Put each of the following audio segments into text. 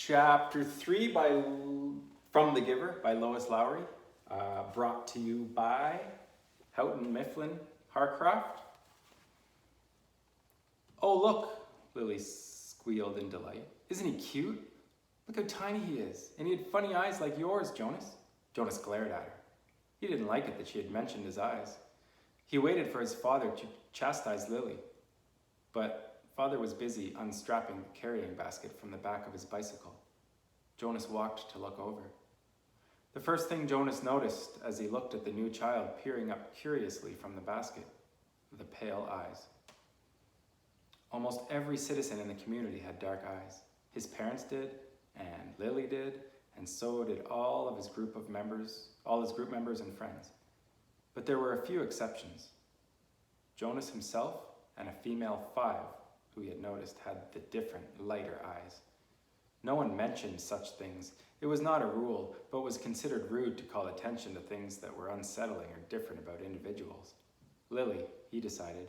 Chapter 3 From the Giver by Lois Lowry, brought to you by Houghton Mifflin Harcraft. Oh look, Lily squealed in delight. Isn't he cute? Look how tiny he is. And he had funny eyes like yours, Jonas. Jonas glared at her. He didn't like it that she had mentioned his eyes. He waited for his father to chastise Lily, but father was busy unstrapping the carrying basket from the back of his bicycle. Jonas walked to look over. The first thing Jonas noticed as he looked at the new child peering up curiously from the basket, the pale eyes. Almost every citizen in the community had dark eyes. His parents did, and Lily did, and so did all his group members and friends. But there were a few exceptions. Jonas himself and a female 5 who he had noticed had the different, lighter eyes. No one mentioned such things. It was not a rule, but was considered rude to call attention to things that were unsettling or different about individuals. Lily, he decided,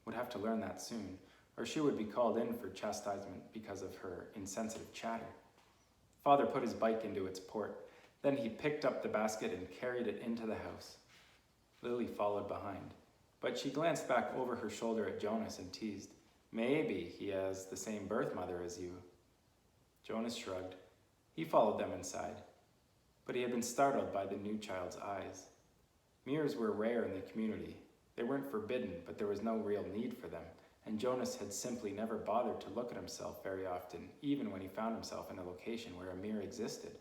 would have to learn that soon, or she would be called in for chastisement because of her insensitive chatter. Father put his bike into its port. Then he picked up the basket and carried it into the house. Lily followed behind, but she glanced back over her shoulder at Jonas and teased, "Maybe he has the same birth mother as you." Jonas shrugged. He followed them inside, but he had been startled by the new child's eyes. Mirrors were rare in the community. They weren't forbidden, but there was no real need for them, and Jonas had simply never bothered to look at himself very often, even when he found himself in a location where a mirror existed.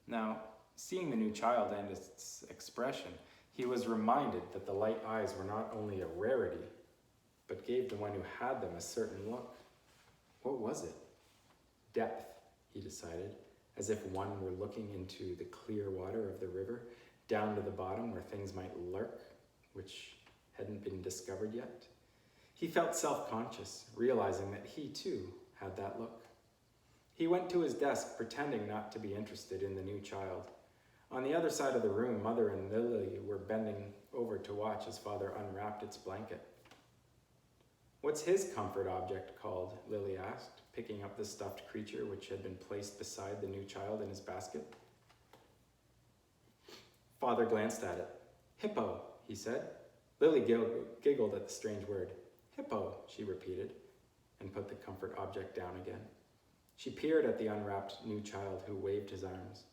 Now, seeing the new child and its expression, he was reminded that the light eyes were not only a rarity, but gave the one who had them a certain look. What was it? Depth, he decided, as if one were looking into the clear water of the river, down to the bottom where things might lurk, which hadn't been discovered yet. He felt self-conscious, realizing that he too had that look. He went to his desk, pretending not to be interested in the new child. On the other side of the room, Mother and Lily were bending over to watch as Father unwrapped its blanket. "What's his comfort object called?" Lily asked, picking up the stuffed creature which had been placed beside the new child in his basket. Father glanced at it. "Hippo," he said. Lily giggled at the strange word. "Hippo," she repeated, and put the comfort object down again. She peered at the unwrapped new child who waved his arms.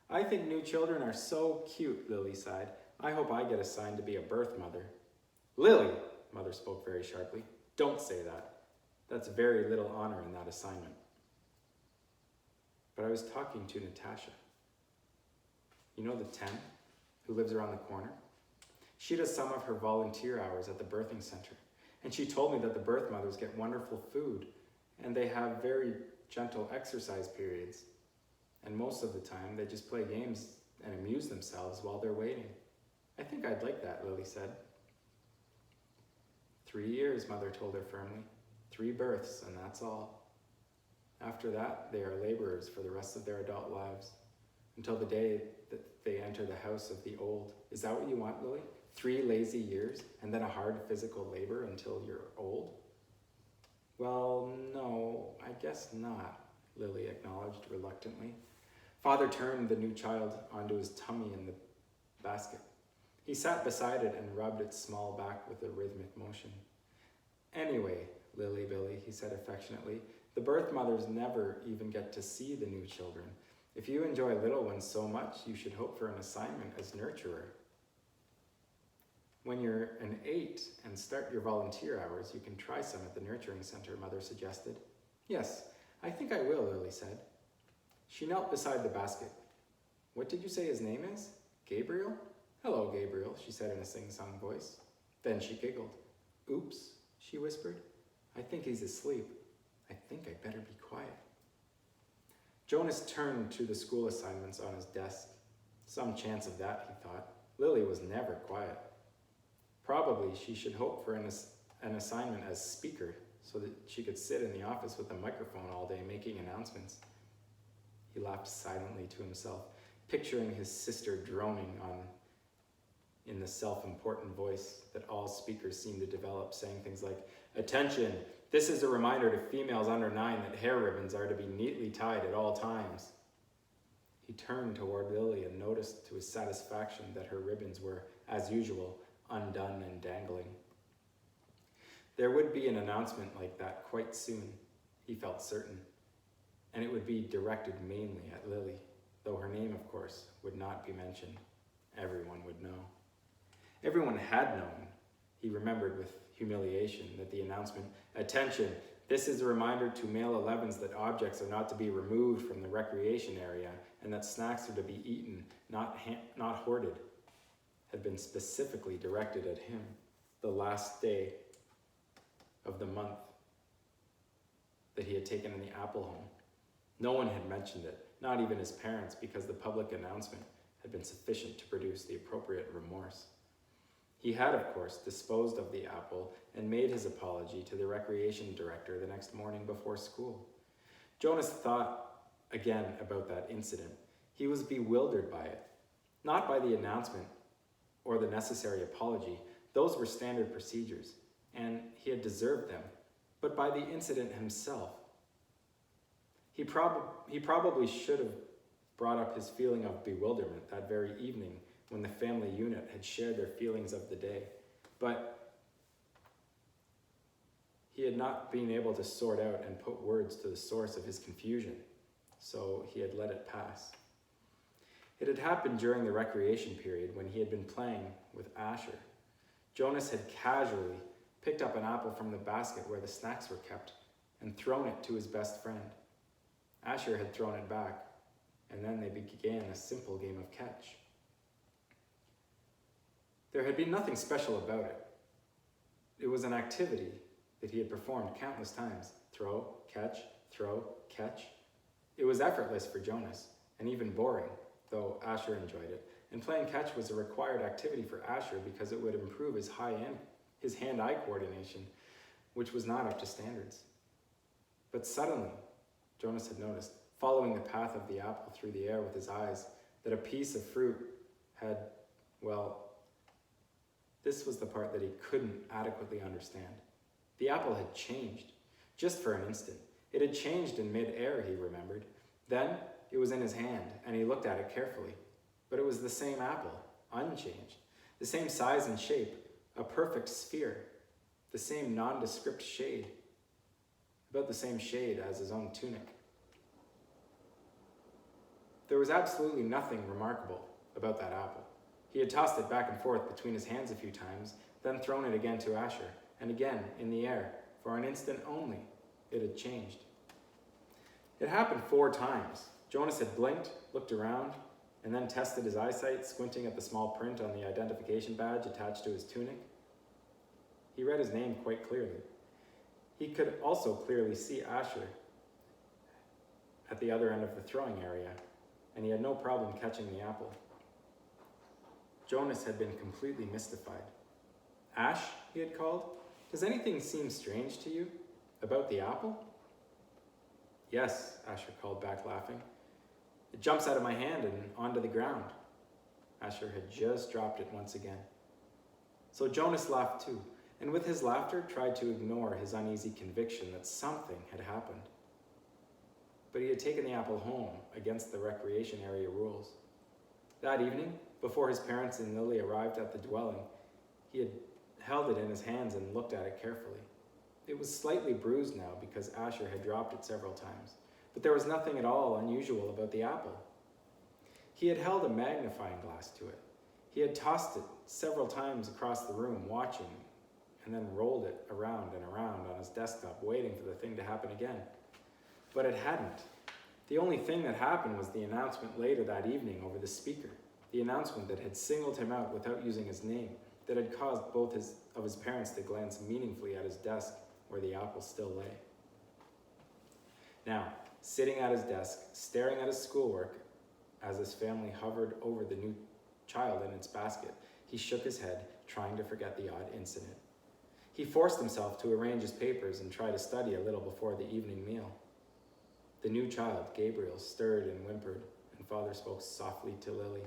"I think new children are so cute," Lily sighed. "I hope I get assigned to be a birth mother." "Lily," Mother spoke very sharply, "don't say that. That's very little honor in that assignment." "But I was talking to Natasha. You know the 10 who lives around the corner? She does some of her volunteer hours at the birthing center, and she told me that the birth mothers get wonderful food, and they have very gentle exercise periods. And most of the time, they just play games and amuse themselves while they're waiting. I think I'd like that," Lily said. 3 years, Mother told her firmly. 3 births, and that's all. After that, they are laborers for the rest of their adult lives, until the day that they enter the house of the old. Is that what you want, Lily? 3 lazy years, and then a hard physical labor until you're old? "Well, no, I guess not," Lily acknowledged reluctantly. Father turned the new child onto his tummy in the basket. He sat beside it and rubbed its small back with a rhythmic motion. "Anyway, Lily Billy," he said affectionately, "the birth mothers never even get to see the new children. If you enjoy little ones so much, you should hope for an assignment as nurturer. When you're an 8 and start your volunteer hours, you can try some at the nurturing center," Mother suggested. "Yes, I think I will," Lily said. She knelt beside the basket. "What did you say his name is? Gabriel? Hello, Gabriel," she said in a sing-song voice. Then she giggled. "Oops," she whispered. "I think he's asleep. I think I'd better be quiet." Jonas turned to the school assignments on his desk. Some chance of that, he thought. Lily was never quiet. Probably she should hope for an assignment as speaker so that she could sit in the office with a microphone all day making announcements. He laughed silently to himself, picturing his sister droning on in the self-important voice that all speakers seem to develop, saying things like, "Attention, This is a reminder to females under 9 that hair ribbons are to be neatly tied at all times. He turned toward Lily and noticed to his satisfaction that her ribbons were, as usual, undone and dangling. There would be an announcement like that quite soon, he felt certain, and it would be directed mainly at Lily, though her name, of course, would not be mentioned. Everyone would know. Everyone had known, he remembered with humiliation, that the announcement, "Attention, this is a reminder to male 11s that objects are not to be removed from the recreation area and that snacks are to be eaten, not hoarded," had been specifically directed at him, the last day of the month that he had taken the apple home. No one had mentioned it, not even his parents, because the public announcement had been sufficient to produce the appropriate remorse. He had, of course, disposed of the apple and made his apology to the recreation director the next morning before school. Jonas thought again about that incident. He was bewildered by it, not by the announcement or the necessary apology. Those were standard procedures, and he had deserved them, but by the incident himself. He probably should have brought up his feeling of bewilderment that very evening when the family unit had shared their feelings of the day, but he had not been able to sort out and put words to the source of his confusion, so he had let it pass. It had happened during the recreation period when he had been playing with Asher. Jonas had casually picked up an apple from the basket where the snacks were kept and thrown it to his best friend. Asher had thrown it back, and then they began a simple game of catch. There had been nothing special about it. It was an activity that he had performed countless times. Throw, catch, throw, catch. It was effortless for Jonas, and even boring, though Asher enjoyed it. And playing catch was a required activity for Asher because it would improve his hand-eye coordination, which was not up to standards. But suddenly, Jonas had noticed, following the path of the apple through the air with his eyes, that a piece of fruit had, well, this was the part that he couldn't adequately understand. The apple had changed, just for an instant. It had changed in mid-air, he remembered. Then it was in his hand, and he looked at it carefully. But it was the same apple, unchanged, the same size and shape, a perfect sphere, the same nondescript shade, about the same shade as his own tunic. There was absolutely nothing remarkable about that apple. He had tossed it back and forth between his hands a few times, then thrown it again to Asher, and again in the air. For an instant only, it had changed. It happened 4 times. Jonas had blinked, looked around, and then tested his eyesight, squinting at the small print on the identification badge attached to his tunic. He read his name quite clearly. He could also clearly see Asher at the other end of the throwing area, and he had no problem catching the apple. Jonas had been completely mystified. "Ash," he had called, "does anything seem strange to you about the apple?" "Yes," Asher called back, laughing. "It jumps out of my hand and onto the ground." Asher had just dropped it once again. So Jonas laughed too, and with his laughter tried to ignore his uneasy conviction that something had happened. But he had taken the apple home against the recreation area rules. That evening, before his parents and Lily arrived at the dwelling, he had held it in his hands and looked at it carefully. It was slightly bruised now because Asher had dropped it several times, but there was nothing at all unusual about the apple. He had held a magnifying glass to it. He had tossed it several times across the room, watching, and then rolled it around and around on his desktop, waiting for the thing to happen again. But it hadn't. The only thing that happened was the announcement later that evening over the speaker, the announcement that had singled him out without using his name, that had caused both of his parents to glance meaningfully at his desk where the apple still lay. Now, sitting at his desk, staring at his schoolwork, as his family hovered over the new child in its basket, he shook his head, trying to forget the odd incident. He forced himself to arrange his papers and try to study a little before the evening meal. The new child, Gabriel, stirred and whimpered, and Father spoke softly to Lily,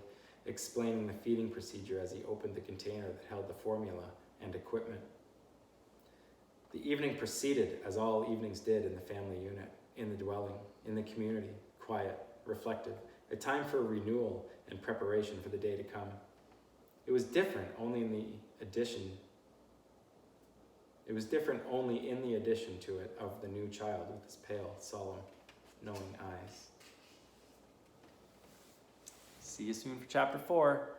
explaining the feeding procedure as he opened the container that held the formula and equipment. The evening proceeded as all evenings did in the family unit, in the dwelling, in the community, quiet, reflective, a time for renewal and preparation for the day to come. It was different only in the addition to it of the new child with his pale, solemn, knowing eyes. See you soon for chapter 4.